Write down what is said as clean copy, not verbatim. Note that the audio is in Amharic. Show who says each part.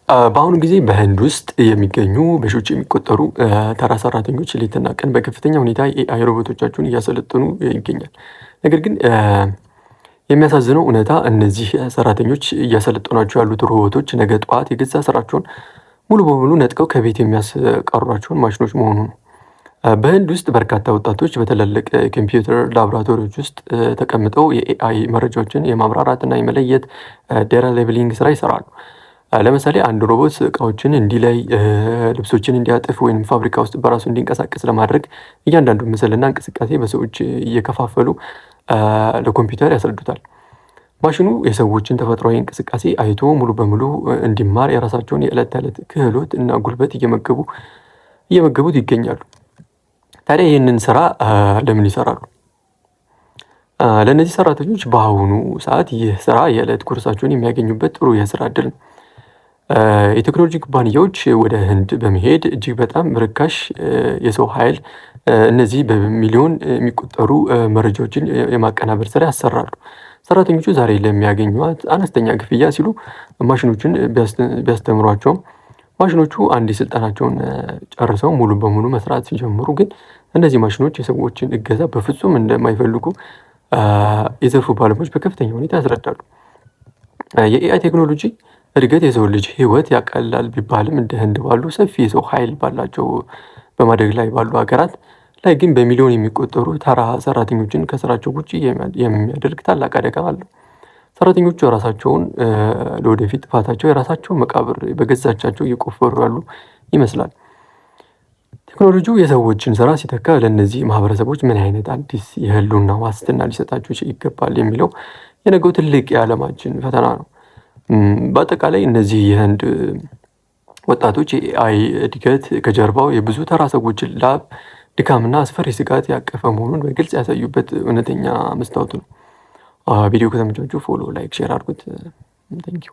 Speaker 1: በአሁኑ ጊዜ በህንድ ውስጥ የሚገኙ በሺዎች የሚቆጠሩ ተራ ሰራተኞች ሌትና ቀን በከፍተኛ ሁኔታ የኤአይ ሮቦቶቻቸውን እያሰለጠኑ ይገኛል። ነገር ግን የሚያሳዝነው እውነታ እነዚህ ሰራተኞች እያሰለጠኗቸው ያሉት ሮቦቶች ነገ ጠዋት የገዛ ስራቸውን ሙሉ በሙሉ ነጥቀው ከቤት የሚያስቀሯቸውን ማሽኖች መሆኑ ነው። በህንድ ውስጥ በርካታ ወጣቶች በትላልቅ ኮምፒውተር ላቦራቶሪዎች ውስጥ ተቀምጠው የኤአይ መረጃዎችን የማብራራትና የመለየት ዴታ ሌብሊንግ ስራ ይሰራሉ። ለምሳሌ አንድ ሮቦት እቃዎችን እንዲለይ፣ ልብሶችን እንዲያጥፍ ወይም ፋብሪካ ውስጥ በራሱ እንዲንቀሳቀስ ለማድረግ እያንዳንዱ ምስልና እንቅስቃሴ በሰዎች እየከፋፈሉ ለኮምፒውተር ያስረዱታል። ማሽኑ የሰዎችን ተፈጥሯዊ እንቅስቃሴ አይቶ ሙሉ በሙሉ እንዲማር የራሳቸውን የዕለት ተዕለት ክህሎት እና ጉልበት እየመገቡት ይገኛሉ። ታዲያ ይህንን ስራ ለምን ይሰራሉ? ለእነዚህ ሰራተኞች በአሁኑ ሰዓት ይህ ስራ የዕለት ጉርሳቸውን የሚያገኙበት ጥሩ የስራ እድል ነው። የቴክኖሎጂ ኩባንያዎች ወደ ህንድ በመሄድ እጅግ በጣም ርካሽ የሰው ኃይል እነዚህ በሚሊዮን የሚቆጠሩ መረጃዎችን የማቀናበር ስራ ያሰራሉ። ሰራተኞቹ ዛሬ ለሚያገኙት አነስተኛ ክፍያ ሲሉ ማሽኖችን ቢያስተምሯቸውም ማሽኖቹ አንድ ስልጠናቸውን ጨርሰው ሙሉ በሙሉ መስራት ሲጀምሩ ግን እነዚህ ማሽኖች የሰዎችን እገዛ በፍጹም እንደማይፈልጉ የዘርፉ ባለሙያዎች በከፍተኛ ሁኔታ ያስረዳሉ። የኤአይ ቴክኖሎጂ እድገት የሰው ልጅ ህይወት ያቀላል ቢባልም እንደ ህንድ ባሉ ሰፊ የሰው ኃይል ባላቸው በማደግ ላይ ባሉ ሀገራት ላይ ግን በሚሊዮን የሚቆጠሩ ተራ ሰራተኞችን ከስራቸው ውጪ የሚያደርግ ታላቅ አደጋ አለው። ሰራተኞቹ የራሳቸውን ለወደፊት ጥፋታቸው የራሳቸውን መቃብር በገዛቻቸው እየቆፈሩ ያሉ ይመስላል። ቴክኖሎጂው የሰዎችን ስራ ሲተካ ለእነዚህ ማህበረሰቦች ምን አይነት አዲስ የህልውና ዋስትና ሊሰጣቸው ይገባል የሚለው የነገው ትልቅ የዓለማችን ፈተና ነው። በአጠቃላይ እነዚህ የህንድ ወጣቶች የኤአይ እድገት ከጀርባው የብዙ ተራ ሰዎችን ላብ፣ ድካምና አስፈሪ ስጋት ያቀፈ መሆኑን በግልጽ ያሳዩበት እውነተኛ መስታወት ነው። ቪዲዮ ከተመቻችሁ ፎሎ፣ ላይክ፣ ሼር አድርጉት። ታንኪዩ